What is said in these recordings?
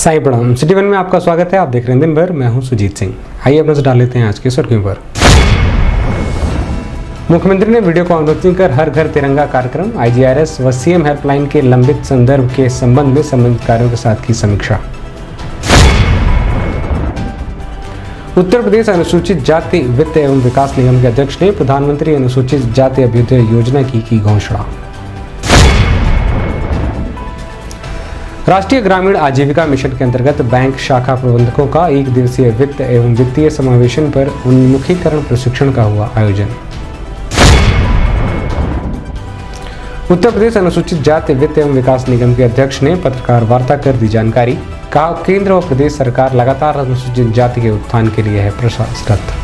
साईं प्रणाम। City one में आपका स्वागत है। आप देख रहे हैं दिन भर। मैं हूं सुजीत सिंह। आइए अब नजर डाल लेते हैं आज की सुर्खियों पर। मुख्यमंत्री ने वीडियो कॉन्फ्रेंसिंग कर हर घर तिरंगा कार्यक्रम, IGRS व CM हेल्पलाइन के लंबित संदर्भ के संबंध में संबंधित कार्यों के साथ की समीक्षा। उत्तर प्रदेश अनुसूचित जाति वित्त एवं विकास निगम के अध्यक्ष ने प्रधानमंत्री अनुसूचित जाति अभ्युदय योजना की घोषणा। राष्ट्रीय ग्रामीण आजीविका मिशन के अंतर्गत बैंक शाखा प्रबंधकों का 1 दिवसीय वित्त एवं वित्तीय समावेशन पर उन्मुखीकरण प्रशिक्षण का हुआ आयोजन। उत्तर प्रदेश अनुसूचित जाति वित्त एवं विकास निगम के अध्यक्ष ने पत्रकार वार्ता कर दी जानकारी। कहा, केंद्र व प्रदेश सरकार लगातार अनुसूचित जाति के उत्थान के लिए है प्रयासरत।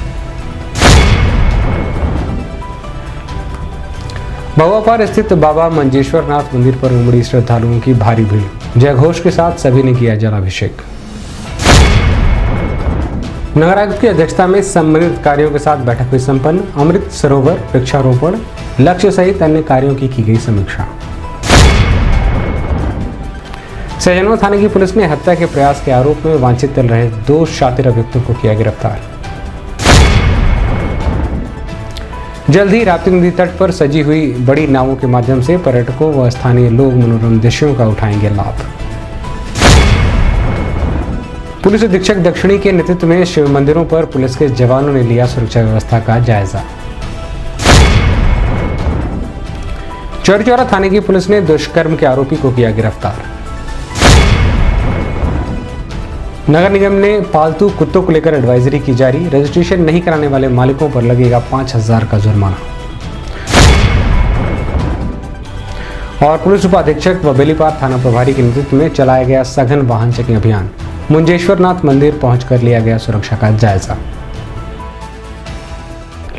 भवापार स्थित बाबा मंजेश्वर नाथ मंदिर पर उमड़ी श्रद्धालुओं की भारी भीड़। जय घोष के साथ सभी ने किया जलाभिषेक। नगर आयुक्त की अध्यक्षता में संबंधित कार्यों के साथ बैठक हुई संपन्न। अमृत सरोवर वृक्षारोपण लक्ष्य सहित अन्य कार्यों की गई समीक्षा। सहजनवा थाने की पुलिस ने हत्या के प्रयास के आरोप में वांछित चल रहे 2 शातिर अभियुक्तों को किया गिरफ्तार। जल्द ही राप्ती नदी तट पर सजी हुई बड़ी नावों के माध्यम से पर्यटकों व स्थानीय लोग मनोरम दृश्यों का उठाएंगे लाभ। पुलिस अधीक्षक दक्षिणी के नेतृत्व में शिव मंदिरों पर पुलिस के जवानों ने लिया सुरक्षा व्यवस्था का जायजा। चौरी थाने की पुलिस ने दुष्कर्म के आरोपी को किया गिरफ्तार। नगर निगम ने पालतू कुत्तों को लेकर एडवाइजरी की जारी। रजिस्ट्रेशन नहीं कराने वाले मालिकों पर लगेगा 5,000 का जुर्माना। और पुलिस उपाधीक्षक व बेलीपार थाना प्रभारी के नेतृत्व में चलाया गया सघन वाहन चेकिंग अभियान। मुंजेश्वर नाथ मंदिर पहुंचकर लिया गया सुरक्षा का जायजा।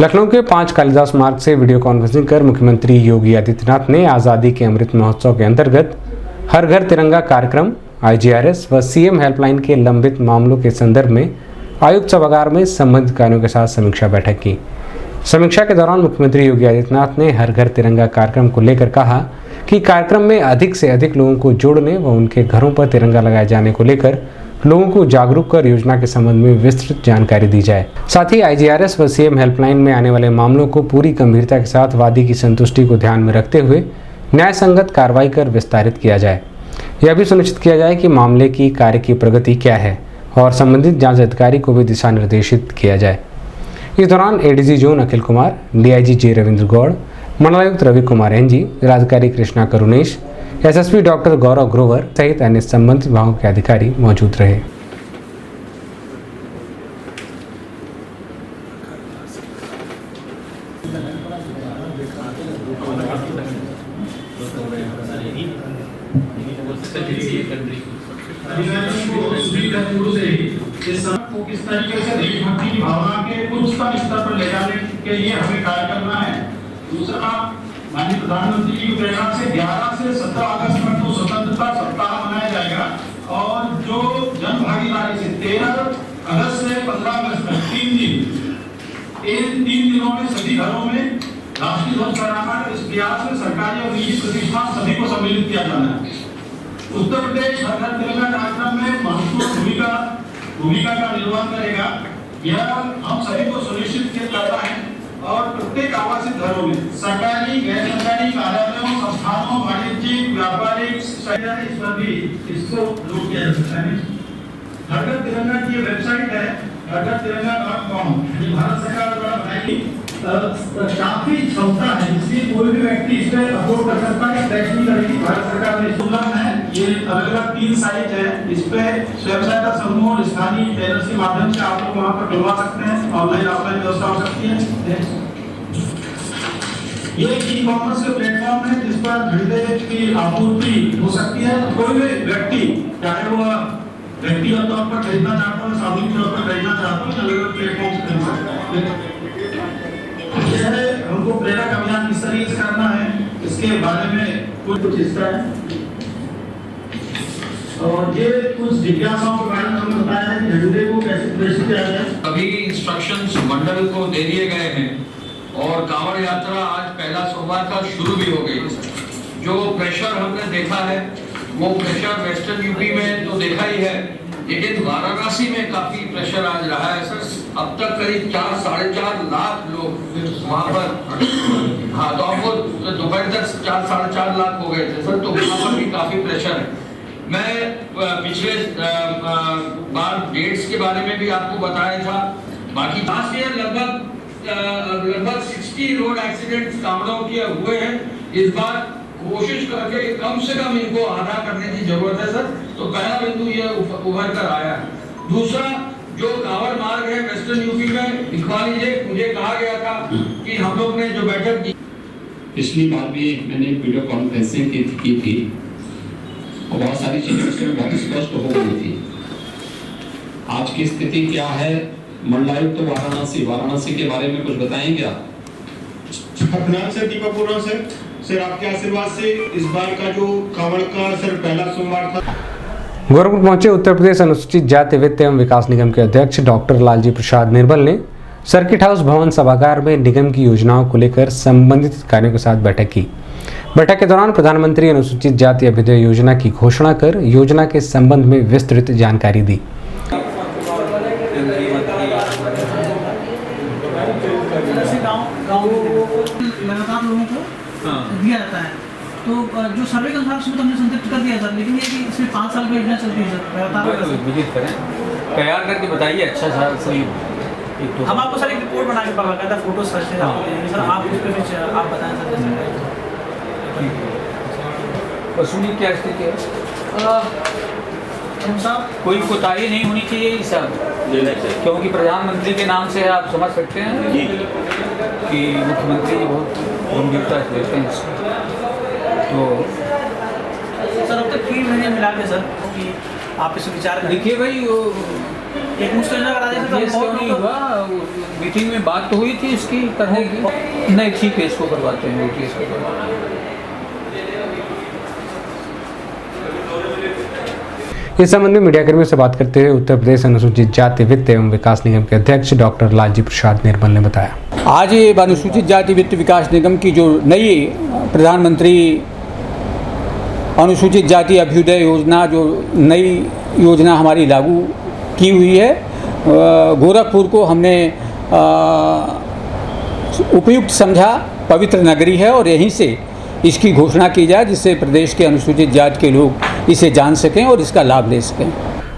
लखनऊ के 5 कालिदास मार्ग से वीडियो कॉन्फ्रेंसिंग कर मुख्यमंत्री योगी आदित्यनाथ ने आजादी के अमृत महोत्सव के अंतर्गत हर घर तिरंगा कार्यक्रम, IGRS व CM हेल्पलाइन के लंबित मामलों के संदर्भ में आयुक्त सभागार में संबंधित कार्यों के साथ समीक्षा बैठक की। समीक्षा के दौरान मुख्यमंत्री योगी आदित्यनाथ ने हर घर तिरंगा कार्यक्रम को लेकर कहा कि कार्यक्रम में अधिक से अधिक लोगों को जोड़ने व उनके घरों पर तिरंगा लगाए जाने को लेकर लोगों को जागरूक कर योजना के संबंध में विस्तृत जानकारी दी जाए। साथ ही IGRS व CM हेल्पलाइन में आने वाले मामलों को पूरी गंभीरता के साथ वादी की संतुष्टि को ध्यान में रखते हुए न्याय संगत कार्रवाई कर विस्तारित किया जाए। यह भी सुनिश्चित किया जाए कि मामले की कार्य की प्रगति क्या है और संबंधित जांच अधिकारी को भी दिशा निर्देशित किया जाए। इस दौरान ADG zone Akhil Kumar, DIG J Ravindra Gaur, मंडलायुक्त रवि कुमार NG, जिलाधिकारी कृष्णा करुणेश, SSP डॉक्टर गौरव ग्रोवर सहित अन्य संबंधित विभागों के अधिकारी मौजूद रहे। किस तरीके से देशभक्ति की भावना के उच्चतम स्तर पर ले जाने के लिए हमें कार्य करना है। दूसरा, माननीय प्रधानमंत्री की प्रेरणा से 11 से 17 अगस्त तक तो स्वतंत्रता सप्ताह मनाया जाएगा और जो जन भागीदारी से 13 अगस्त से 15 अगस्त तक 3 दिन, इन 3 दिनों में सभी घरों में राष्ट्रीय ध्वज फहराना, इस प्रयास में सरकारी और निजी प्रतिष्ठान सभी को सम्मिलित किया जाना है। उत्तर प्रदेश हर घर तिरंगा कार्यक्रम में महत्वपूर्ण भूमिका का निर्वहन करेगा। यह हम सभी को सुनिश्चित करना है और प्रत्येक आवासित घरों में सरकारी, गैर सरकारी कार्यालयों, संस्थानों, वाणिज्यिक, व्यापारिक इस पर भी इसको लोड किया जा सकता है। हर घर तिरंगा की वेबसाइट है हरघरतिरंगा.com, ये भारत सरकार द्वारा बनाई काफी क्षमता है, इसलिए कोई भी व्यक्ति इस पर अपलोड कर सकता है। टैक्स नहीं करेगी भारत सरकार ने सुलभ है। ये अलग-अलग 3 साइट है, इस पे स्वयं सहायता समूह और स्थानीय टेलर्स के माध्यम से आप लोग वहाँ पर डलवा सकते हैं। ऑनलाइन ऑफलाइन व्यवस्था हो सकती है। ये ई-कॉमर्स के प्लेटफॉर्म है जिस पर झंडे की आपूर्ति हो सकती है। कोई भी व्यक्ति, चाहे वो व्यक्तिगत तौर पर खरीदना चाहता हो, सामूहिक तौर पर खरीदना चाहता हो, अलग-अलग प्लेटफॉर्म से खरीद सकता है। हमको प्रेरक अभियान किस तरीके से करना है, इसके बारे में कुछ हिस्सा है और ये कुछ जिज्ञासाओं के बारे में हमने बताया है कि झंडे को कैसे प्रदर्शित किया जाए। अभी इंस्ट्रक्शंस मंडल को दे दिए गए हैं और कांवड़ यात्रा आज पहला सोमवार का शुरू भी हो गई। जो प्रेशर हमने देखा है वो प्रेशर वेस्टर्न यूपी में तो देखा ही है, लेकिन वाराणसी में काफी प्रेशर आज रहा है सर। अब तक करीब 4-4.5 लाख लोग वहाँ पर, हाँ दोपहर तक 4-4.5 लाख हो गए थे सर, तो वहाँ पर भी काफी प्रेशर है। मैं पिछले बार डेट्स के बारे में भी आपको बताया था। बाकी लास्ट ईयर लगभग 60 रोड एक्सीडेंट्स कामड़ों के हुए हैं। इस बार कोशिश करके कम से कम इनको आधा करने की जरूरत है सर। तो पहला बिंदु ये उभर कर आया है। दूसरा, जो कांवड़ मार्ग है वेस्टर्न यूपी में, दिखवा लीजिए। मुझे कहा गया था कि हम लोग ने जो बैठक की, पिछली बार भी मैंने वीडियो कॉन्फ्रेंसिंग की थी और बहुत सारी चीजें उसमें बहुत स्पष्ट हो गई थी। आज की स्थिति क्या है, मंडलायुक्त तो वाराणसी के बारे में कुछ बताएंगे आप? पटना से दीपापुरा से सर, आपके आशीर्वाद से इस बार का जो कांवड़ का सर पहला सोमवार था। गोरखपुर पहुंचे उत्तर प्रदेश अनुसूचित जाति वित्त एवं विकास निगम के अध्यक्ष डॉक्टर लालजी प्रसाद निर्मल ने सर्किट हाउस भवन सभागार में निगम की योजनाओं को लेकर संबंधित अधिकारियों के साथ बैठक की। बैठक के दौरान प्रधानमंत्री अनुसूचित जाति अभ्युदय योजना की घोषणा कर योजना के संबंध में विस्तृत जानकारी दी। लगातार लोगों को दिया जाता है, तो जो सर्वे के अनुसार उसमें तो हमने संतुष्ट कर दिया सर, लेकिन ये कि इसमें 5 साल की योजना चलती है सर लगातार। विजिट करें, तैयार करके बताइए। अच्छा सही, हम आपको सर एक रिपोर्ट बना के बाकायदा फोटो सर आप उस पर कुछ आप बताएं सर। वसूली क्या स्थिति है? साहब कोई कोताही नहीं होनी चाहिए इस सब, क्योंकि प्रधानमंत्री के नाम से आप समझ सकते हैं कि मुख्यमंत्री जी बहुत गंभीरता से लेते हैं इसको। तो सर अब तक 3 महीने मिला के सर कि आप इस विचार करें। देखिए भाई, वो एक मुश्त योजना करा देते केस क्यों नहीं हुआ? मीटिंग में बात तो हुई थी इसकी करने की। नहीं ठीक है, इसको करवाते हैं, वो केस को करवाते हैं। इस संबंध में मीडियाकर्मियों से बात करते हुए उत्तर प्रदेश अनुसूचित जाति वित्त एवं विकास निगम के अध्यक्ष डॉक्टर लालजी प्रसाद निर्मल ने बताया, आज ये अनुसूचित जाति वित्त विकास निगम की जो नई प्रधानमंत्री अनुसूचित जाति अभ्युदय योजना, जो नई योजना हमारी लागू की हुई है, गोरखपुर को हमने उपयुक्त समझा, पवित्र नगरी है और यहीं से इसकी घोषणा की जाए, जिससे प्रदेश के अनुसूचित जाति के लोग इसे जान सकें और इसका लाभ ले सकें।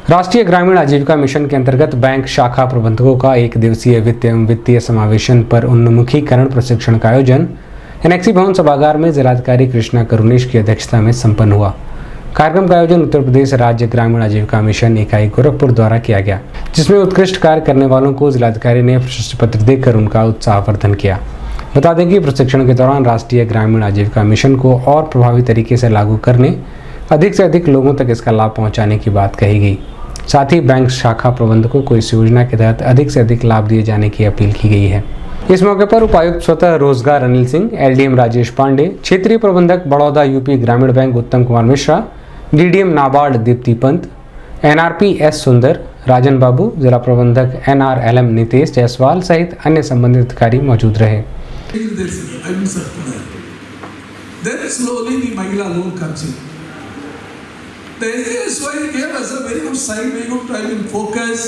राष्ट्रीय ग्रामीण आजीविका मिशन के अंतर्गत बैंक शाखा प्रबंधकों का 1 दिवसीय वित्त एवं वित्तीय समावेशन पर उन्मुखीकरण प्रशिक्षण का आयोजन एनेक्सी भवन सभागार में जिलाधिकारी कृष्णा करुणेश की अध्यक्षता में संपन्न हुआ। कार्यक्रम का आयोजन उत्तर प्रदेश राज्य ग्रामीण आजीविका मिशन इकाई गोरखपुर द्वारा किया गया, जिसमें उत्कृष्ट कार्य करने वालों को जिलाधिकारी ने प्रशस्ति पत्र देकर उनका उत्साहवर्धन किया। बता दें कि प्रशिक्षण के दौरान राष्ट्रीय ग्रामीण आजीविका मिशन को और प्रभावी तरीके से लागू करने, अधिक से अधिक लोगों तक इसका लाभ पहुंचाने की बात कही गई। साथ ही बैंक शाखा प्रबंधकों को इस योजना के तहत अधिक से अधिक लाभ दिए जाने की अपील की गई है। इस मौके पर उपायुक्त स्वतः रोजगार अनिल सिंह, एलडीएम राजेश पांडे, क्षेत्रीय प्रबंधक बड़ौदा यूपी ग्रामीण बैंक उत्तम Kumar Mishra, DDM NABARD Deepti Pant, NRP S सुंदर, राजन बाबू, जिला प्रबंधक एनआरएलएम नितेश जायसवाल सहित अन्य संबंधित अधिकारी मौजूद रहे। Then slowly the Mahila loan comes in. The SY gave us a very good sign, very good time in focus.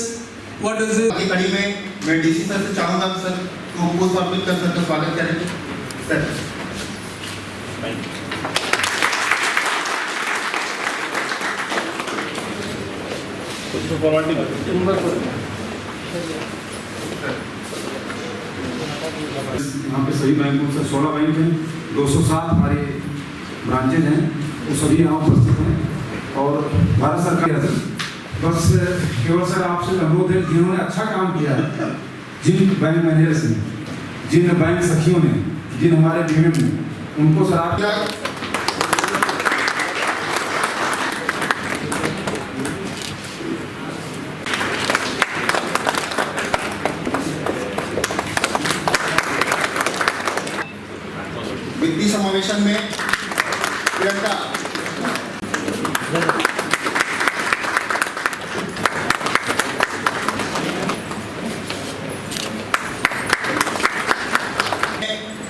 What is it? कड़ी में मैं डीसी सर से चाहूँगा सर को सबमिट कर सकते स्वागत करेंगे सर। कुछ फॉर्मेलिटी यहाँ पे सभी बैंकों से 16 बैंक हैं, 207 हमारे ब्रांचेज हैं, वो सभी यहाँ उपस्थित हैं और भारत सरकार बस केवल सर आपसे अनुरोध है, जिन्होंने अच्छा काम किया है, जिन बैंक मैनेजर्स ने, जिन बैंक सखियों ने, जिन हमारे डीएम ने, उनको सर आप वित्तीय समावेशन में प्रियंका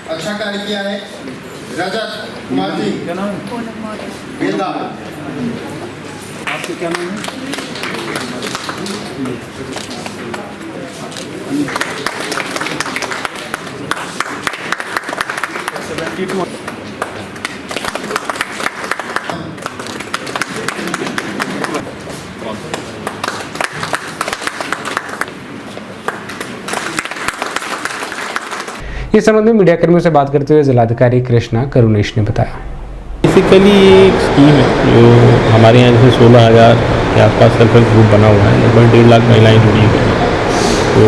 अच्छा कार्य किया है। रजत कुमार जी बेलदार आपके क्या नाम है? इस संबंध में मीडिया कर्मियों से बात करते हुए जिलाधिकारी कृष्णा करुणेश ने बताया। बेसिकली ये एक स्कीम है जो हमारे यहाँ जैसे 16,000 के आसपास सेल्फ हेल्प ग्रुप बना हुआ है, लगभग 1.5 लाख महिलाएं जुड़ी हुई हैं। तो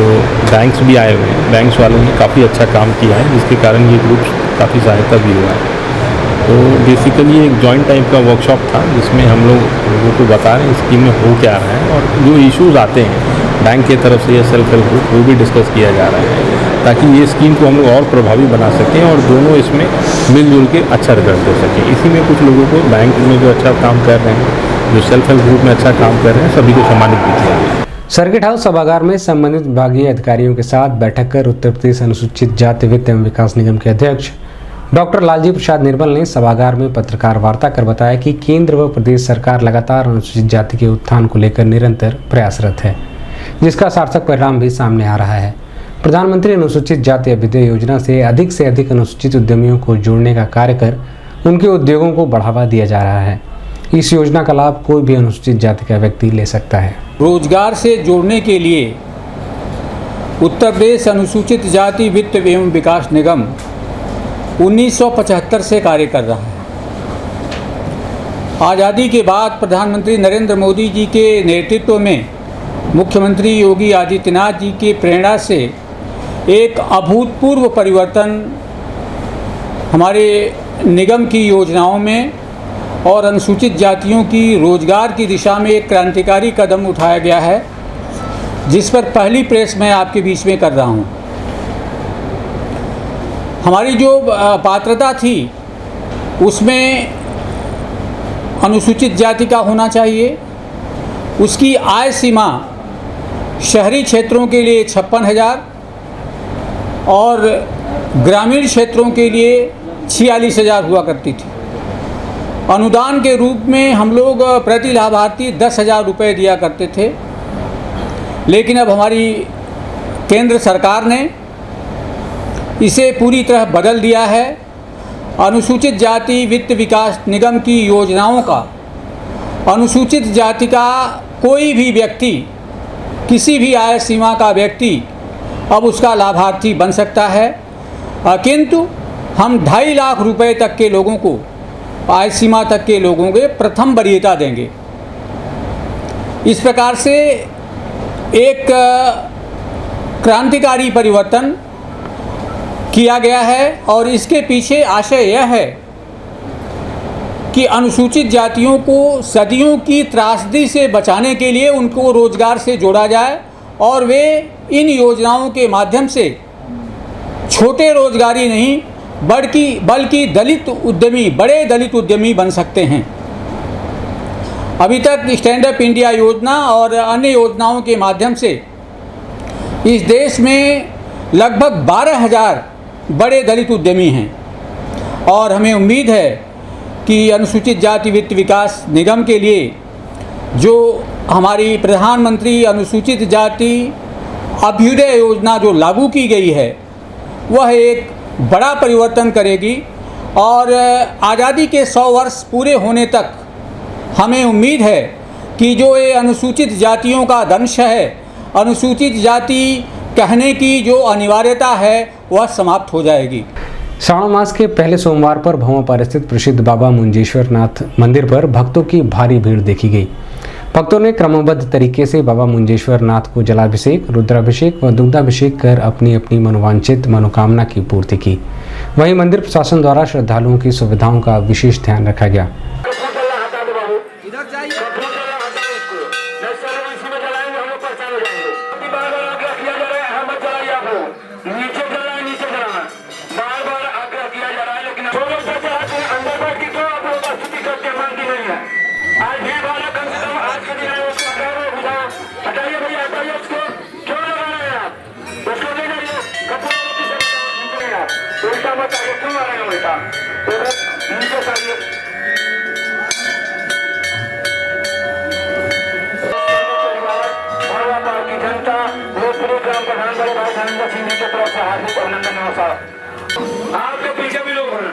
बैंक्स भी आए हुए हैं, बैंक्स वालों ने काफ़ी अच्छा काम किया है, जिसके कारण ये ग्रुप काफ़ी सहायता भी हुआ है। तो बेसिकली एक जॉइंट टाइप का वर्कशॉप था जिसमें हम लोगों को बता रहे हैं स्कीम में हो क्या रहा है और जो इश्यूज़ आते हैं बैंक की तरफ से या सेल्फ हेल्प ग्रुप वो भी डिस्कस किया जा रहा है, ताकि ये स्कीम को हम लोग और प्रभावी बना सकें और दोनों इसमें मिलजुल के अच्छा रिजल्ट दे सकें। इसी में कुछ लोगों को बैंक में जो अच्छा काम कर रहे हैं, जो सेल्फ हेल्प ग्रुप में अच्छा काम कर रहे हैं, सभी को सम्मानित भी किया गया। सर्किट हाउस सभागार में संबंधित विभागीय अधिकारियों के साथ बैठक कर उत्तर प्रदेश अनुसूचित जाति वित्त एवं विकास निगम के अध्यक्ष डॉक्टर लालजी प्रसाद निर्मल ने सभागार में पत्रकार वार्ता कर बताया कि केंद्र व प्रदेश सरकार लगातार अनुसूचित जाति के उत्थान को लेकर निरंतर प्रयासरत है, जिसका सार्थक परिणाम भी सामने आ रहा है। प्रधानमंत्री अनुसूचित जाति अभ्युदय योजना से अधिक अनुसूचित उद्यमियों को जोड़ने का कार्य कर उनके उद्योगों को बढ़ावा दिया जा रहा है। इस योजना का लाभ कोई भी अनुसूचित जाति का व्यक्ति ले सकता है। रोजगार से जोड़ने के लिए उत्तर प्रदेश अनुसूचित जाति वित्त एवं विकास निगम 1975 से कार्य कर रहा है। आज़ादी के बाद प्रधानमंत्री नरेंद्र मोदी जी के नेतृत्व में मुख्यमंत्री योगी आदित्यनाथ जी की प्रेरणा से एक अभूतपूर्व परिवर्तन हमारे निगम की योजनाओं में और अनुसूचित जातियों की रोजगार की दिशा में एक क्रांतिकारी कदम उठाया गया है, जिस पर पहली प्रेस मैं आपके बीच में कर रहा हूं। हमारी जो पात्रता थी उसमें अनुसूचित जाति का होना चाहिए। उसकी आय सीमा शहरी क्षेत्रों के लिए 56,000 और ग्रामीण क्षेत्रों के लिए 46,000 हुआ करती थी। अनुदान के रूप में हम लोग प्रति लाभार्थी 10,000 रुपये दिया करते थे, लेकिन अब हमारी केंद्र सरकार ने इसे पूरी तरह बदल दिया है। अनुसूचित जाति वित्त विकास निगम की योजनाओं का अनुसूचित जाति का कोई भी व्यक्ति, किसी भी आय सीमा का व्यक्ति अब उसका लाभार्थी बन सकता है, किंतु हम 2.5 लाख रुपए तक के लोगों को, आय सीमा तक के लोगों के प्रथम वरीयता देंगे। इस प्रकार से एक क्रांतिकारी परिवर्तन किया गया है और इसके पीछे आशय यह है कि अनुसूचित जातियों को सदियों की त्रासदी से बचाने के लिए उनको रोजगार से जोड़ा जाए और वे इन योजनाओं के माध्यम से छोटे रोजगारी नहीं बल्कि दलित उद्यमी, बड़े दलित उद्यमी बन सकते हैं। अभी तक स्टैंड अप इंडिया योजना और अन्य योजनाओं के माध्यम से इस देश में लगभग 12,000 बड़े दलित उद्यमी हैं और हमें उम्मीद है कि अनुसूचित जाति वित्त विकास निगम के लिए जो हमारी प्रधानमंत्री अनुसूचित जाति अभ्युदय योजना जो लागू की गई है वह एक बड़ा परिवर्तन करेगी और आज़ादी के 100 वर्ष पूरे होने तक हमें उम्मीद है कि जो ये अनुसूचित जातियों का दंश है, अनुसूचित जाति कहने की जो अनिवार्यता है वह समाप्त हो जाएगी। श्रावण मास के पहले सोमवार पर भौंवा पर स्थित प्रसिद्ध बाबा मुंजेश्वर नाथ मंदिर पर भक्तों की भारी भीड़ देखी गई। भक्तों ने क्रमबद्ध तरीके से बाबा मुंजेश्वर नाथ को जलाभिषेक, रुद्राभिषेक व दुग्धाभिषेक कर अपनी अपनी मनोवांछित मनोकामना की पूर्ति की। वहीं मंदिर प्रशासन द्वारा श्रद्धालुओं की सुविधाओं का विशेष ध्यान रखा गया। ओर से हार्दिक अभिनंदन नमस्कार। आपके पीछे भी लोग हैं,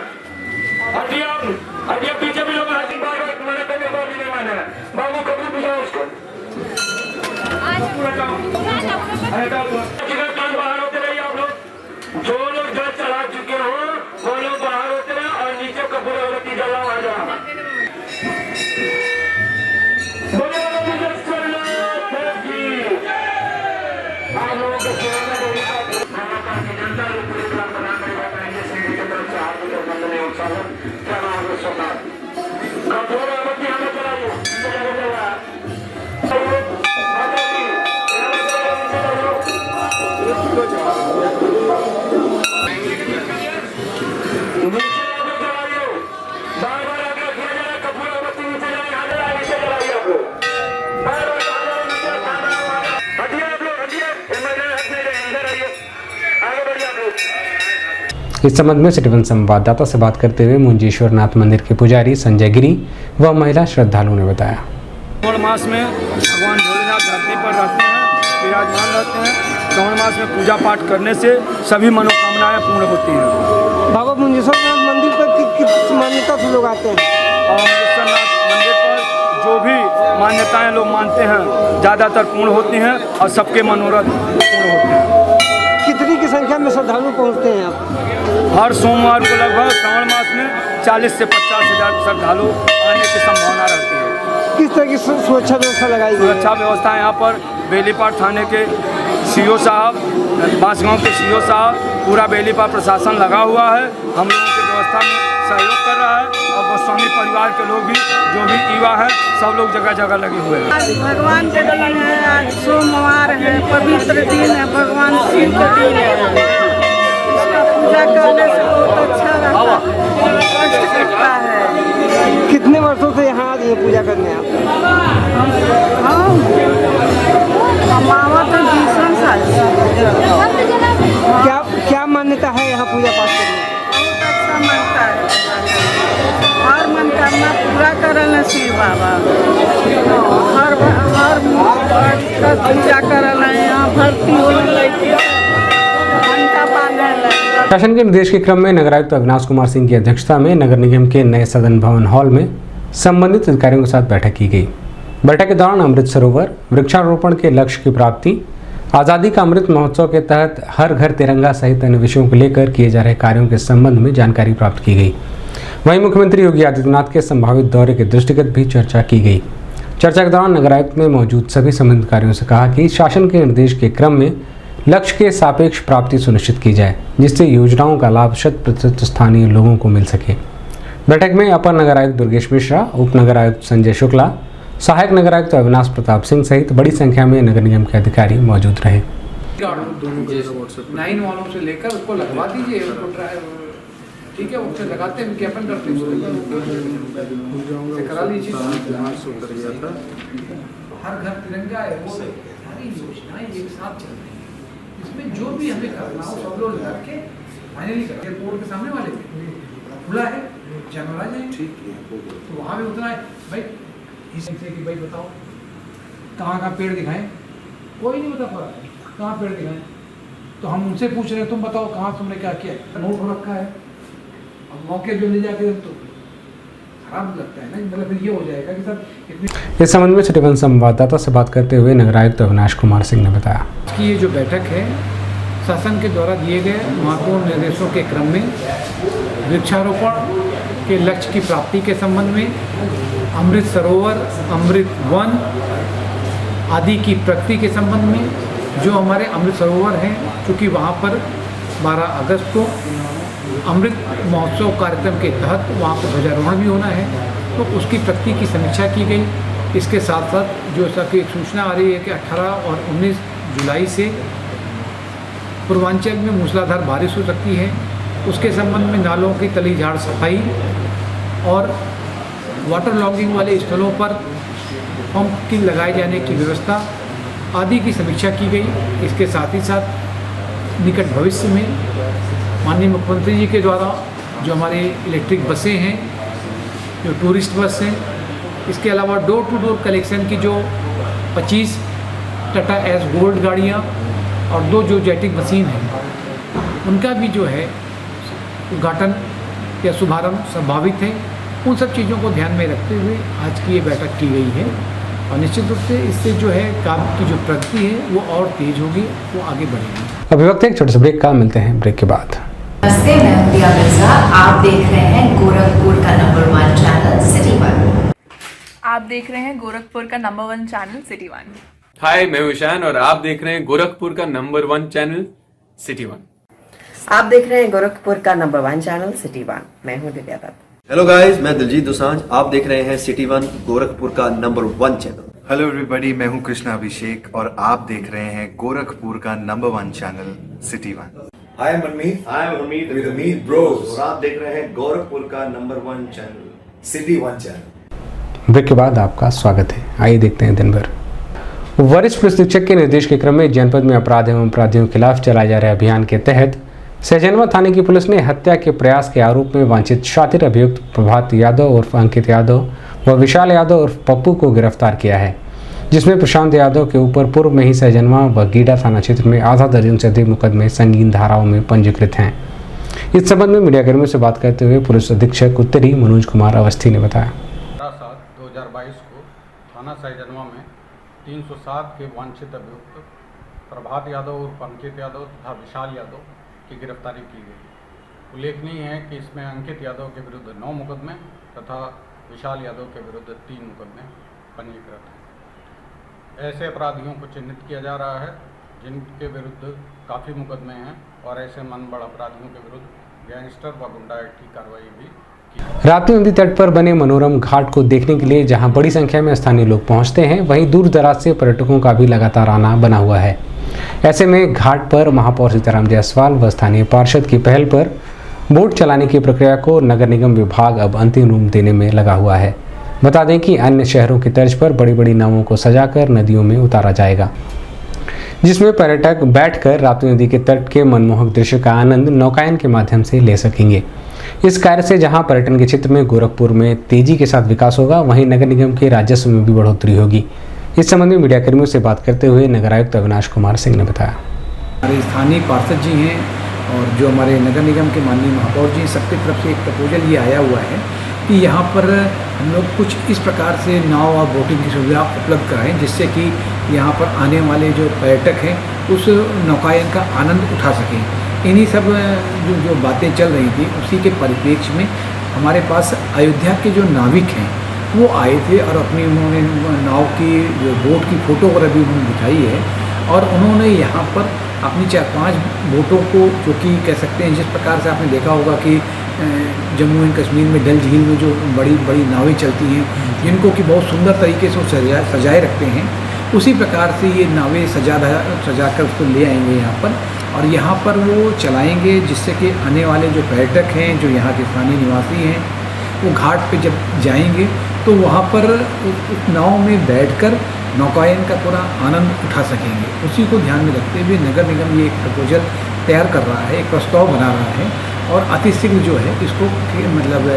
हटिया पीछे भी लोग हैं, मैंने कभी बात नहीं माना है। बाबू कभी पूछा उसको बाहर होते रहिए आप लोग। जो लोग जल चढ़ा चुके हो वो लोग बाहर होते रहे और नीचे कपूर अगरबत्ती जला आ जाओ। आप लोगों के सेवा में जनता कपूर अगरबत्ती हमें चलाइए। इस संबंध में सिटीवन संवाददाता से बात करते हुए मुंजेश्वर नाथ मंदिर के पुजारी संजय गिरी व महिला श्रद्धालुओं ने बताया। श्रावण मास में भगवान भोलेनाथ धरती पर रहते हैं, विराजमान रहते हैं। श्रावण मास में पूजा पाठ करने से सभी मनोकामनाएं पूर्ण होती हैं। बाबा मुंजेश्वर नाथ मंदिर पर किस मान्यता से लोग आते हैं? और मुंजेश्वर नाथ मंदिर पर जो भी मान्यताएं लोग मानते हैं ज़्यादातर पूर्ण होती हैं और सबके मनोरथ पूर्ण होते हैं। कितनी की संख्या में श्रद्धालु पहुँचते हैं आप? हर सोमवार को लगभग श्रावण मास में 40 से 50 हज़ार श्रद्धालु आने की संभावना रहती है। किस तरह की सुरक्षा व्यवस्था लगाई गई? सुरक्षा व्यवस्था यहाँ पर बेलीपाट थाने के सीओ साहब, बांसगांव के सीओ साहब, पूरा बेलीपाट प्रशासन लगा हुआ है, हम लोगों की व्यवस्था में सहयोग कर रहा है और गोस्वामी परिवार के लोग भी जो भी युवा हैं सब लोग जगह जगह लगे हुए हैं। आज भगवान के दिन है, आज सोमवार है, पवित्र दिन है, भगवान शिव का दिन है। इसका पूजा करने से बहुत अच्छा रहता है, कष्ट कटता है। कितने वर्षों से यहाँ आते हैं पूजा करने आप? हम आवा तो 20 साल से। क्या मान्यता है यहाँ पूजा पाठ करने की? बहुत अच्छा मानता है, हर मनोकामना पूरा करल शिव बाबा। हर पूजा करल यहाँ भर्ती होने घंटा बांधे। शासन के निर्देश के क्रम में नगर आयुक्त अविनाश कुमार सिंह की अध्यक्षता में नगर निगम के नए सदन भवन हॉल में संबंधित अधिकारियों के साथ बैठक की गई। बैठक के दौरान अमृत सरोवर वृक्षारोपण के लक्ष्य की प्राप्ति, आज़ादी का अमृत महोत्सव के तहत हर घर तिरंगा सहित अन्य विषयों को लेकर किए जा रहे कार्यों के संबंध में जानकारी प्राप्त की गई। वहीं मुख्यमंत्री योगी आदित्यनाथ के संभावित दौरे के दृष्टिगत भी चर्चा की गई। चर्चा के दौरान नगर आयुक्त ने मौजूद सभी संबंधित अधिकारियों से कहा कि शासन के निर्देश के क्रम में लक्ष्य के सापेक्ष प्राप्ति सुनिश्चित की जाए, जिससे योजनाओं का लाभ 100% स्थानीय लोगों को मिल सके। बैठक में अपर नगर आयुक्त दुर्गेश मिश्रा, उप नगर आयुक्त संजय शुक्ला, सहायक नगर आयुक्त अविनाश प्रताप सिंह सहित बड़ी संख्या में नगर निगम के अधिकारी मौजूद रहे। 9 वालों से लेकर उसको लगवा दीजिए, उसको ठीक है, उससे लगाते हैं, विज्ञापन करते हैं, करा लीजिए। हर घर तिरंगा है, वो सारी योजनाएं एक साथ चल रही है। इसमें जो भी हमें करना हो सब लोग लग के फाइनली करके एयरपोर्ट के सामने वाले खुला है, जानवर आ जाए, ठीक है, तो वहाँ भी उतना है भाई। इससे कि भाई बताओ कहाँ पेड़ दिखाएं, कोई नहीं बता पा रहा है कहाँ पेड़ दिखाएं, तो हम उनसे पूछ रहे हैं तुम बताओ कहाँ तुमने क्या किया, नोट हो रखा है। अब मौके जो ले जाके तो खराब लगता है ना, मतलब फिर ये हो जाएगा कि सर। इस संबंध में सिटीवन संवाददाता से बात करते हुए नगर आयुक्त अविनाश कुमार सिंह ने बताया कि ये जो बैठक है शासन के द्वारा दिए गए महत्वपूर्ण निर्देशों के क्रम में वृक्षारोपण के लक्ष्य की प्राप्ति के संबंध में, अमृत सरोवर, अमृत वन आदि की प्रगति के संबंध में, जो हमारे अमृत सरोवर हैं चूँकि वहाँ पर 12 अगस्त को अमृत महोत्सव कार्यक्रम के तहत वहाँ पर ध्वजारोहण भी होना है, तो उसकी प्रगति की समीक्षा की गई। इसके साथ साथ जो ऐसा कि एक सूचना आ रही है कि 18 और 19 जुलाई से पूर्वांचल में मूसलाधार बारिश हो सकती है, उसके संबंध में नालों की तली झाड़ सफाई और वाटर लॉगिंग वाले स्थलों पर पंप की लगाए जाने की व्यवस्था आदि की समीक्षा की गई। इसके साथ ही साथ निकट भविष्य में माननीय मुख्यमंत्री जी के द्वारा जो हमारी इलेक्ट्रिक बसें हैं, जो टूरिस्ट बस हैं, इसके अलावा डोर टू डोर कलेक्शन की जो 25 टाटा एस गोल्ड गाड़ियाँ और 2 जो जेटिक मशीन हैं, उनका भी जो है उद्घाटन या शुभारंभ संभावित है। उन सब चीज़ों को ध्यान में रखते हुए आज की ये बैठक की गई है और निश्चित रूप से इससे जो है काम की जो प्रगति है वो और तेज होगी, वो आगे बढ़ेगी। अभी वक्त एक छोटे से ब्रेक का, मिलते हैं ब्रेक के बाद। नमस्ते, मैं हूं प्रिया मिर्जा। आप देख रहे हैं गोरखपुर का नंबर 1 चैनल सिटी 1। आप देख रहे हैं गोरखपुर का नंबर 1 चैनल सिटी 1। हाय, मैं हूं ईशान और आप देख रहे हैं गोरखपुर का नंबर 1 चैनल सिटी 1। आप देख रहे हैं गोरखपुर का नंबर 1 चैनल सिटी 1। मैं हूं दिव्या दत्त। हेलो गाइस, मैं दिलजीत दोसांझ। आप देख रहे हैं सिटी 1 गोरखपुर का नंबर 1 चैनल। हेलो एवरीबॉडी, मैं हूं कृष्णा अभिषेक और आप देख रहे हैं गोरखपुर का number 1 channel city 1। Hi Manmeet, I am Amit with Amit bros और आप देख रहे हैं गोरखपुर का number 1 channel city 1 channel. Break के बाद आपका स्वागत है। आइए देखते हैं दिन भर। वरिष्ठ पुलिस अधीक्षक के निर्देश के क्रम में जनपद में अपराध एवं अपराधियों के खिलाफ चलाए जा रहे अभियान के तहत सहजनवा थाने की पुलिस ने हत्या के प्रयास के आरोप में वांछित शातिर अभियुक्त प्रभात यादव उर्फ अंकित यादव व विशाल यादव उर्फ पप्पू को गिरफ्तार किया है, जिसमें प्रशांत यादव के ऊपर पूर्व में ही सहजनवा व गीडा थाना क्षेत्र में आधा दर्जन से अधिक मुकदमे संगीन धाराओं में पंजीकृत हैं। इस संबंध में मीडियाकर्मियों से बात करते हुए पुलिस अधीक्षक उत्तरी मनोज कुमार अवस्थी ने बताया। 2022 को थाना सहजनवा में 307 के वांछित अभियुक्त प्रभात यादव उर्फ अंकित यादव तथा विशाल यादव की गिरफ्तारी की गई। उल्लेखनीय है कि इसमें अंकित यादव के विरुद्ध 9 मुकदमे तथा विशाल यादव के विरुद्ध 3 मुकदमे पंजीकृत हैं। ऐसे अपराधियों को चिन्हित किया जा रहा है जिनके विरुद्ध काफ़ी मुकदमे हैं और ऐसे मनगढ़ अपराधियों के विरुद्ध गैंगस्टर व गुंडा एक्ट की कार्रवाई भी। राप्ती नदी तट पर बने मनोरम घाट को देखने के लिए जहां बड़ी संख्या में स्थानीय लोग पहुंचते हैं, वहीं दूर दराज से पर्यटकों का भी लगातार आना बना हुआ है। ऐसे में घाट पर महापौर सीताराम जायसवाल व स्थानीय पार्षद की पहल पर बोट चलाने की प्रक्रिया को नगर निगम विभाग अब अंतिम रूप देने में लगा हुआ है। बता दें कि अन्य शहरों की तर्ज पर बड़ी बड़ी नावों को सजाकर नदियों में उतारा जाएगा, जिसमें पर्यटक बैठकर राप्ती नदी के तट के मनमोहक दृश्य का आनंद नौकायन के माध्यम से ले सकेंगे। इस कार्य से जहां पर्यटन के क्षेत्र में गोरखपुर में तेजी के साथ विकास होगा, वहीं नगर निगम के राजस्व में भी बढ़ोतरी होगी। इस संबंध में मीडियाकर्मियों से बात करते हुए नगर आयुक्त अविनाश कुमार सिंह ने बताया। हमारे स्थानीय पार्षद जी हैं और जो हमारे नगर निगम के माननीय महापौर जी, सबकी तरफ से एक प्रपोजल ये आया हुआ है कि यहाँ पर हम लोग कुछ इस प्रकार से नाव और बोटिंग की सुविधा उपलब्ध कराएं, जिससे कि यहाँ पर आने वाले जो पर्यटक हैं उस नौकायन का आनंद उठा सकें। इन्हीं सब जो बातें चल रही थी, उसी के परिप्रेक्ष्य में हमारे पास अयोध्या के जो नाविक हैं वो आए थे और अपनी उन्होंने नाव की जो बोट की फोटोग्राफी उन्होंने दिखाई है और उन्होंने यहाँ पर अपनी 4-5 बोटों को, जो कि कह सकते हैं जिस प्रकार से आपने देखा होगा कि जम्मू एंड कश्मीर में डल झील में जो बड़ी बड़ी नावें चलती हैं, जिनको कि बहुत सुंदर तरीके से सजाए रखते हैं, उसी प्रकार से ये नावें सजा कर उसको ले आएंगे यहाँ पर और यहाँ पर वो चलाएंगे, जिससे कि आने वाले जो पर्यटक हैं, जो यहाँ के स्थानीय निवासी हैं, वो घाट पे जब जाएंगे तो वहाँ पर उस नाव में बैठकर नौकायन का पूरा आनंद उठा सकेंगे। उसी को ध्यान में रखते हुए नगर निगम ये एक प्रपोजल तैयार कर रहा है, एक प्रस्ताव बना रहा है और अतिशीघ्र जो है इसको मतलब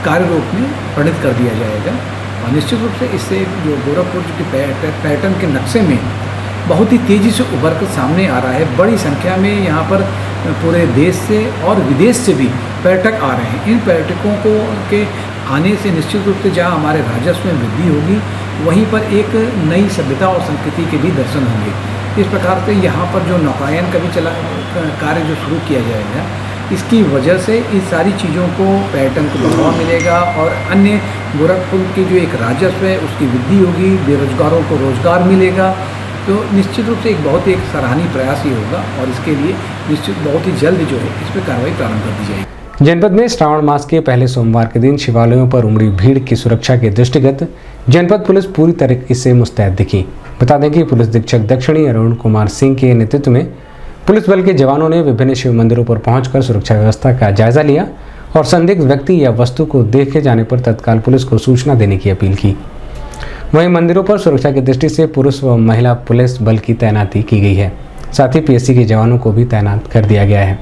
कार्य रूप में परिणत कर दिया जाएगा। और निश्चित रूप से इससे जो गोरखपुर के पर्यटन के नक्शे में बहुत ही तेज़ी से उभर कर सामने आ रहा है। बड़ी संख्या में यहाँ पर पूरे देश से और विदेश से भी पर्यटक आ रहे हैं। इन पर्यटकों को के आने से निश्चित रूप से जहाँ हमारे राजस्व में वृद्धि होगी, वहीं पर एक नई सभ्यता और संस्कृति के भी दर्शन होंगे। इस प्रकार से यहाँ पर जो नौकायन का भी कार्य जो शुरू किया जाएगा, इसकी वजह से इस सारी चीज़ों को पर्यटन को बढ़ावा मिलेगा और अन्य गोरखपुर की जो एक राजस्व है उसकी वृद्धि होगी, बेरोजगारों को रोजगार मिलेगा। तो निश्चित रूप से एक बहुत एक सराहनीय प्रयास ही होगा और इसके लिए निश्चित बहुत ही जल्द जो है इस पर कार्रवाई प्रारंभ कर दी जाएगी। जनपद में श्रावण मास के पहले सोमवार के दिन शिवालयों पर उमड़ी भीड़ की सुरक्षा के दृष्टिगत जनपद पुलिस पूरी तरीके से मुस्तैद दिखी। बता दें कि पुलिस अधीक्षक दक्षिणी अरुण कुमार सिंह के नेतृत्व में पुलिस बल के जवानों ने विभिन्न शिव मंदिरों पर पहुंचकर सुरक्षा व्यवस्था का जायजा लिया और संदिग्ध व्यक्ति या वस्तु को देखे जाने पर तत्काल पुलिस को सूचना देने की अपील की। वहीं मंदिरों पर सुरक्षा की दृष्टि से पुरुष व महिला पुलिस बल की तैनाती की गई है। साथ ही पीएससी के जवानों को भी तैनात कर दिया गया है।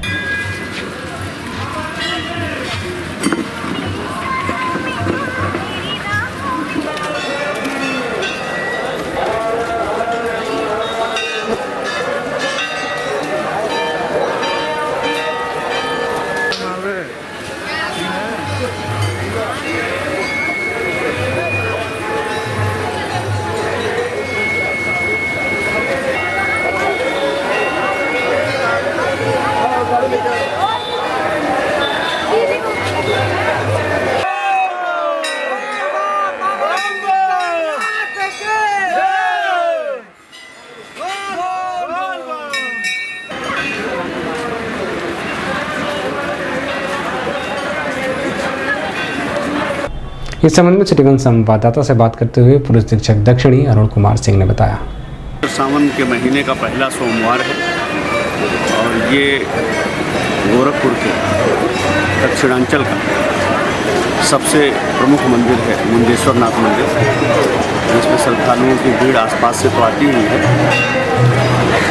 इस संबंध में सिटी वन संवाददाता से बात करते हुए पुलिस अधीक्षक दक्षिणी अरुण कुमार सिंह ने बताया। सावन के महीने का पहला सोमवार है और ये गोरखपुर के दक्षिणांचल का सबसे प्रमुख मंदिर है मुंजेश्वर नाथ मंदिर, जिसमें श्रद्धालुओं की भीड़ आसपास से तो आती ही है,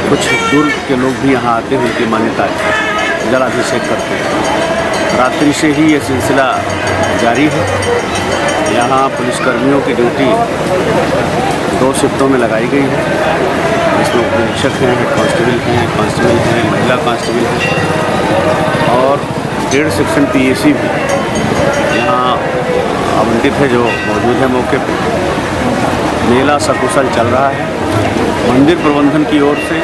कुछ दूर के लोग भी यहाँ आते हैं, उनकी मान्यता है, जलाभिषेक करते हैं। रात्रि से ही ये सिलसिला जारी है। यहाँ पुलिसकर्मियों की ड्यूटी 2 शिफ्टों में लगाई गई है, जिसमें निरीक्षक हैं, हेड कांस्टेबल हैं, महिला कांस्टेबल हैं और 1.5 सेक्शन PAC भी यहाँ आवंटित है, जो मौजूद है मौके पर। मेला सकुशल चल रहा है। मंदिर प्रबंधन की ओर से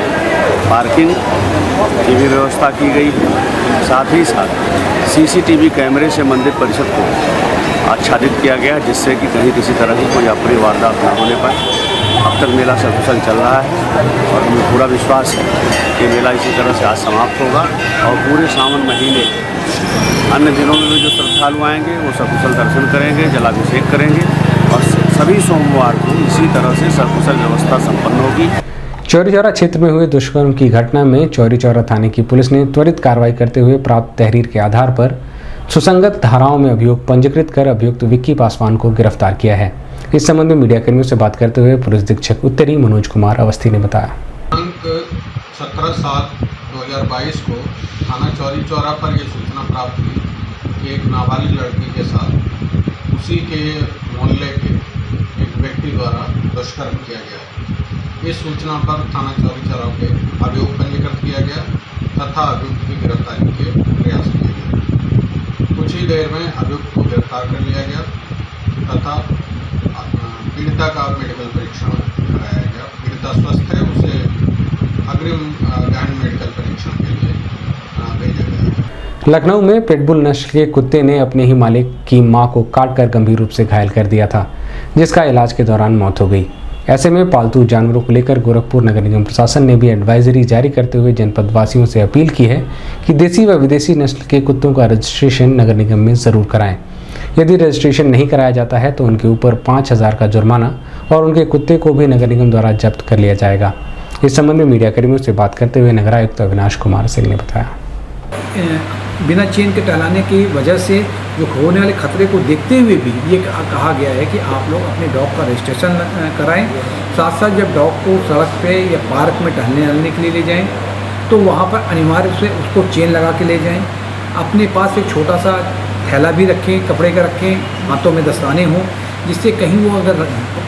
पार्किंग की भी व्यवस्था की गई है, साथ ही साथ CCTV कैमरे से मंदिर परिसर को आच्छादित किया गया, जिससे कि कहीं किसी तरह की कोई अप्रिय वारदात न होने पाए। अब तक मेला सकुशल चल रहा है और हमें पूरा विश्वास है कि मेला इसी तरह से आज समाप्त होगा और पूरे सावन महीने अन्य दिनों में भी जो श्रद्धालु आएंगे वो सकुशल दर्शन करेंगे, जलाभिषेक करेंगे और सभी सोमवार को इसी तरह से सकुशल व्यवस्था संपन्न होगी। चौरी चौरा क्षेत्र में हुए दुष्कर्म की घटना में चौरी चौरा थाने की पुलिस ने त्वरित कार्रवाई करते हुए प्राप्त तहरीर के आधार पर सुसंगत धाराओं में अभियोग पंजीकृत कर अभियुक्त विक्की पासवान को गिरफ्तार किया है। इस संबंध में मीडिया कर्मियों से बात करते हुए पुलिस अधीक्षक उत्तरी मनोज कुमार अवस्थी ने बताया। 17/7/2022 को थाना चौरी चौरा पर यह सूचना प्राप्त हुई कि एक नाबालिग लड़की के साथ उसी के मोहल्ले के एक व्यक्ति द्वारा दुष्कर्म किया गया। इस सूचना पर थाना चौरी चौरा पे अभियोग पंजीकृत किया गया तथा अभियुक्त की गिरफ्तारी के प्रयास किए गए। कुछ ही देर में अभियुक्त को गिरफ्तार कर लिया गया तथा पीड़िता का मेडिकल परीक्षण कराया गया। पीड़िता स्वस्थ है, उसे अग्रिम गहन मेडिकल परीक्षण के लिए भेजा गया। लखनऊ में पिटबुल नस्ल के कुत्ते ने अपने ही मालिक की मां को काटकर गंभीर रूप से घायल कर दिया था, जिसका इलाज के दौरान मौत हो गई। ऐसे में पालतू जानवरों को लेकर गोरखपुर नगर निगम प्रशासन ने भी एडवाइजरी जारी करते हुए जनपद वासियों से अपील की है कि देसी व विदेशी नस्ल के कुत्तों का रजिस्ट्रेशन नगर निगम में जरूर कराएं। यदि रजिस्ट्रेशन नहीं कराया जाता है तो उनके ऊपर 5,000 का जुर्माना और उनके कुत्ते को भी नगर निगम द्वारा जब्त कर लिया जाएगा। इस संबंध में मीडिया कर्मियों से बात करते हुए नगर आयुक्त अविनाश कुमार सिंह ने बताया। बिना चेन के टहलाने की वजह से जो होने वाले खतरे को देखते हुए भी ये कहा गया है कि आप लोग अपने डॉग का रजिस्ट्रेशन कराएं। साथ साथ जब डॉग को सड़क पे या पार्क में टहलने के लिए ले जाएं तो वहाँ पर अनिवार्य से उसको चेन लगा के ले जाएं। अपने पास एक छोटा सा थैला भी रखें, कपड़े का रखें, हाथों में दस्ताने हों, जिससे कहीं वो अगर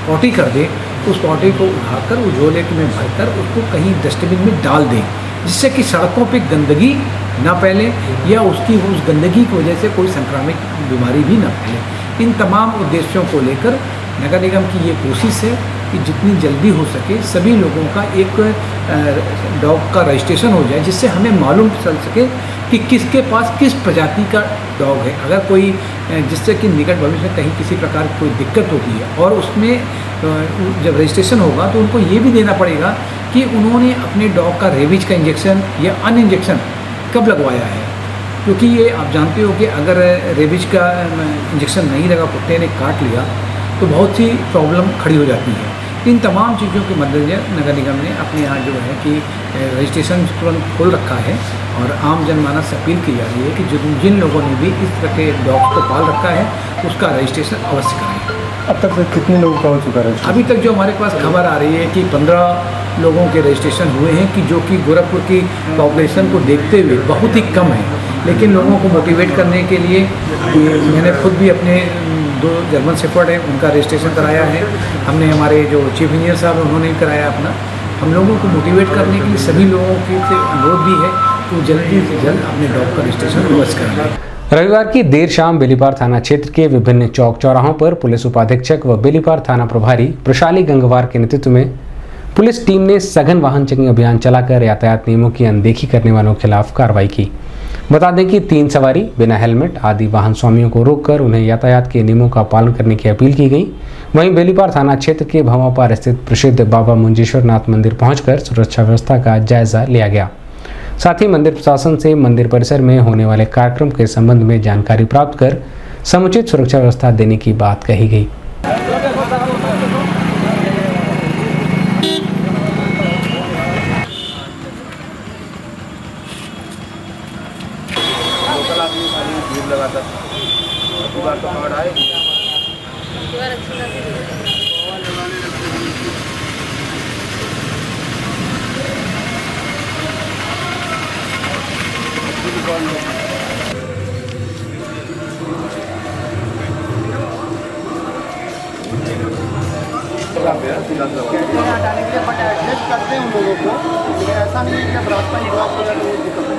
पॉटी कर दे तो उस पॉटी को उठाकर वो झोले में भरकर उसको कहीं डस्टबिन में डाल दें, जिससे कि सड़कों पे गंदगी ना फैले या उसकी उस गंदगी की वजह से कोई संक्रामक बीमारी भी ना फैले। इन तमाम उद्देश्यों को लेकर नगर निगम की ये कोशिश है कि जितनी जल्दी हो सके सभी लोगों का एक डॉग का रजिस्ट्रेशन हो जाए, जिससे हमें मालूम चल सके कि किसके पास किस प्रजाति का डॉग है। अगर कोई जिससे कि निकट भविष्य में कहीं किसी प्रकार की कोई दिक्कत होती है और उसमें जब रजिस्ट्रेशन होगा तो उनको ये भी देना पड़ेगा कि उन्होंने अपने डॉग का रेबीज का इंजेक्शन या अन्य इंजेक्शन कब लगवाया है, क्योंकि ये आप जानते हो कि अगर रेबीज का इंजेक्शन नहीं लगा, कुत्ते ने काट लिया तो बहुत सी प्रॉब्लम खड़ी हो जाती है। इन तमाम चीज़ों के मद्देनजर नगर निगम ने अपने यहाँ जो है कि रजिस्ट्रेशन तुरंत खोल रखा है और आम जनमानस से अपील की जा रही है कि जिन लोगों ने भी इस तरह के डॉग्स को पाल रखा है उसका रजिस्ट्रेशन अवश्य कराएं। अब तक कितने लोगों का हो चुका है? अभी तक जो हमारे पास खबर आ रही है कि 15 लोगों के रजिस्ट्रेशन हुए हैं, कि जो कि गोरखपुर की पॉपुलेशन को देखते हुए बहुत ही कम है। लेकिन लोगों को मोटिवेट करने के लिए मैंने खुद भी अपने 2 जर्मन शेफर्ड है उनका रजिस्ट्रेशन कराया है। हमने हमारे जो चीफ इंजीनियर साहब उन्होंने भी कराया अपना। हम लोगों को मोटिवेट करने के लिए सभी लोगों की अनुरोध भी है तो जल्दी से जल्द अपने डॉग का रजिस्ट्रेशन अवश्य कराएं। रविवार की देर शाम बेलीपार थाना क्षेत्र के विभिन्न चौक चौराहों पर पुलिस उपाधीक्षक व बेलीपार थाना प्रभारी प्रशाली गंगवार के नेतृत्व में पुलिस टीम ने सघन वाहन चेकिंग अभियान चलाकर यातायात नियमों की अनदेखी करने वालों के खिलाफ कार्रवाई की। बता दें कि 3 सवारी, बिना हेलमेट आदि वाहन स्वामियों को रोककर उन्हें यातायात के नियमों का पालन करने की अपील की गई। वहीं बेलीपार थाना क्षेत्र के भवापार स्थित प्रसिद्ध बाबा मुंजेश्वर नाथ मंदिर पहुंचकर सुरक्षा व्यवस्था का जायजा लिया गया। साथ ही मंदिर प्रशासन से मंदिर परिसर में होने वाले कार्यक्रम के संबंध में जानकारी प्राप्त कर समुचित सुरक्षा व्यवस्था देने की बात कही गई। करते हैं उन लोगों को, ऐसा नहीं है कि रास्ता ही ब्लॉक हो जाए तो वो दिक्कत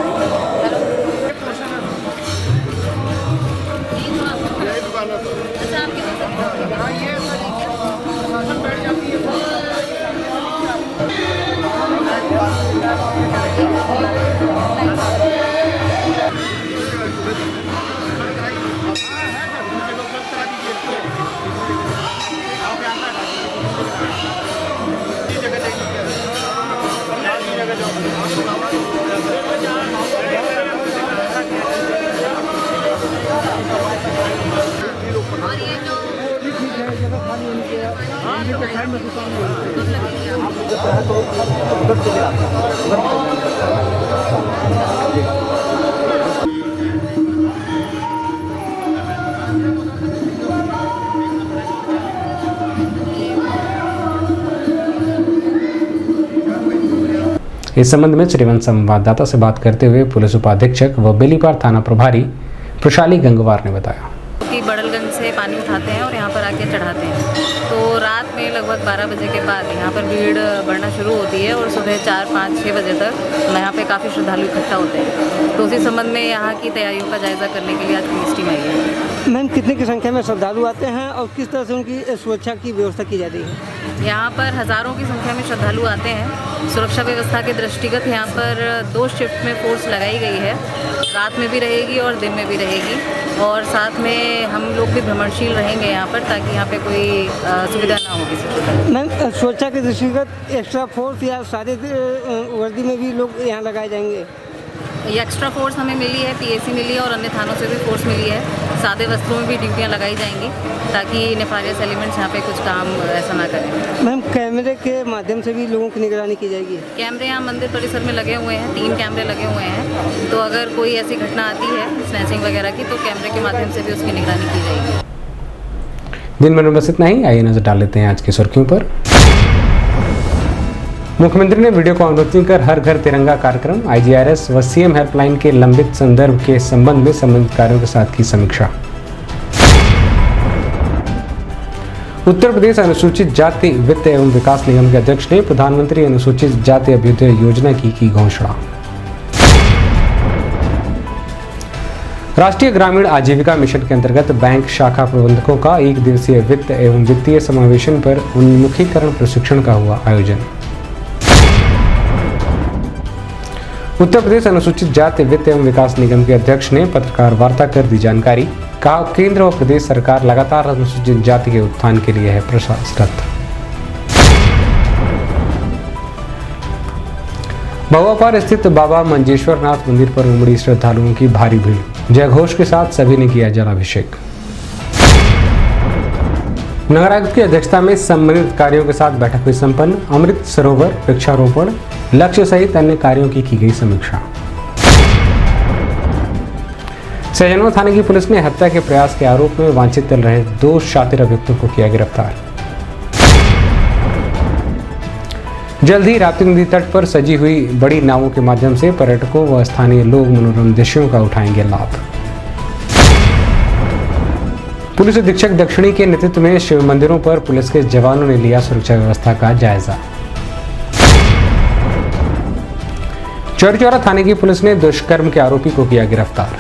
इस संबंध में श्रीवन संवाददाता से बात करते हुए पुलिस उपाधीक्षक व बेलीपार थाना प्रभारी प्रशाली गंगवार ने बताया कि बड़लगंज से पानी उठाते हैं और यहाँ पर आके चढ़ाते हैं। तो रात में लगभग 12 बजे के बाद यहाँ पर भीड़ बढ़ना शुरू होती है और सुबह 4, 5, 6 बजे तक यहाँ पे काफ़ी श्रद्धालु इकट्ठा होते हैं। तो उसी संबंध में यहाँ की तैयारियों का जायजा करने के लिए आज पुलिस टीम आई है। मैम, कितने की संख्या में श्रद्धालु आते हैं और किस तरह से उनकी सुरक्षा की व्यवस्था की जा रही है? यहाँ पर हज़ारों की संख्या में श्रद्धालु आते हैं। सुरक्षा व्यवस्था के दृष्टिगत यहाँ पर 2 शिफ्ट में फोर्स लगाई गई है, रात में भी रहेगी और दिन में भी रहेगी। और साथ में हम लोग भी भ्रमणशील रहेंगे यहाँ पर, ताकि यहाँ पे कोई सुविधा ना हो किसी प्रकार। मैम, सुरक्षा के दृष्टिगत एक्स्ट्रा फोर्स या सारे वर्दी में भी लोग यहाँ लगाए जाएंगे? ये एक्स्ट्रा फोर्स हमें मिली है, पीएसी मिली है और अन्य थानों से भी फोर्स मिली है। सादे वस्त्रों में भी ड्यूटियाँ लगाई जाएंगी ताकि नेफारियस एलिमेंट्स यहाँ पे कुछ काम ऐसा ना करें। मैम, कैमरे के माध्यम से भी लोगों की निगरानी की जाएगी? कैमरे यहाँ मंदिर परिसर में लगे हुए हैं, 3 कैमरे लगे हुए हैं। तो अगर कोई ऐसी घटना आती है स्नैचिंग वगैरह की, तो कैमरे के माध्यम से भी उसकी निगरानी की जाएगी। दिन भर में बस इतना ही। आइए नजर डाल लेते हैं आज की सुर्खियों पर। मुख्यमंत्री ने वीडियो कॉन्फ्रेंसिंग कर हर घर तिरंगा कार्यक्रम, IGRS व CM हेल्पलाइन के लंबित संदर्भ के संबंध में संबंधित कार्यों के साथ की समीक्षा। उत्तर प्रदेश अनुसूचित जाति वित्त एवं विकास निगम के अध्यक्ष ने प्रधानमंत्री अनुसूचित जाति अभ्युदय योजना की घोषणा। राष्ट्रीय ग्रामीण आजीविका मिशन के अंतर्गत बैंक शाखा प्रबंधकों का 1 दिवसीय वित्त एवं वित्तीय समावेशन पर उन्मुखीकरण प्रशिक्षण का हुआ आयोजन। उत्तर प्रदेश अनुसूचित जाति वित्त एवं विकास निगम के अध्यक्ष ने पत्रकार वार्ता कर दी जानकारी। कहा, केंद्र व प्रदेश सरकार लगातार अनुसूचित जाति के उत्थान के लिए है प्रयासरत। बहुआपार स्थित बाबा मंजेश्वर नाथ मंदिर पर उमड़ी श्रद्धालुओं की भारी भीड़। जय घोष के साथ सभी ने किया जलाभिषेक। नगर आयुक्त की अध्यक्षता में संबंधित कार्यों के साथ बैठक हुई संपन्न। अमृत सरोवर वृक्षारोपण लक्ष्य सहित अन्य कार्यों की गई समीक्षा। सहजनवा थाने की पुलिस ने हत्या के प्रयास के आरोप में वांछित चल रहे 2 शातिर अभियुक्तों को किया गिरफ्तार। जल्द ही राप्ती नदी तट पर सजी हुई बड़ी नावों के माध्यम से पर्यटकों व स्थानीय लोग मनोरम दृश्यों का उठाएंगे लाभ। पुलिस अधीक्षक दक्षिणी के नेतृत्व में शिव मंदिरों पर पुलिस के जवानों ने लिया सुरक्षा व्यवस्था का जायजा। चौरी थाने की पुलिस ने दुष्कर्म के आरोपी को किया गिरफ्तार।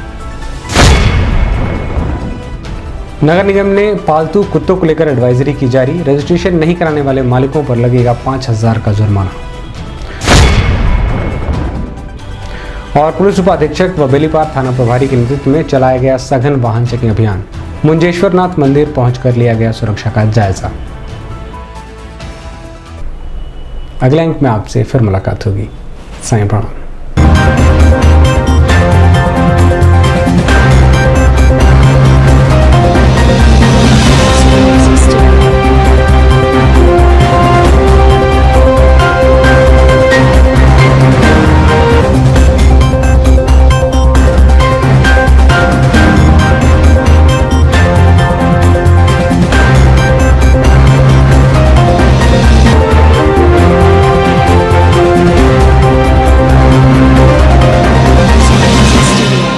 नगर निगम ने पालतू कुत्तों को लेकर एडवाइजरी की जारी। रजिस्ट्रेशन नहीं कराने वाले मालिकों पर लगेगा 5,000 का जुर्माना। और पुलिस उपाधीक्षक व बेलीपार थाना प्रभारी के नेतृत्व में चलाया गया सघन वाहन चेकिंग अभियान। मुंजेश्वर नाथ मंदिर पहुंचकर लिया गया सुरक्षा का जायजा। अगले अंक में आपसे फिर मुलाकात होगी। साईं प्रणाम।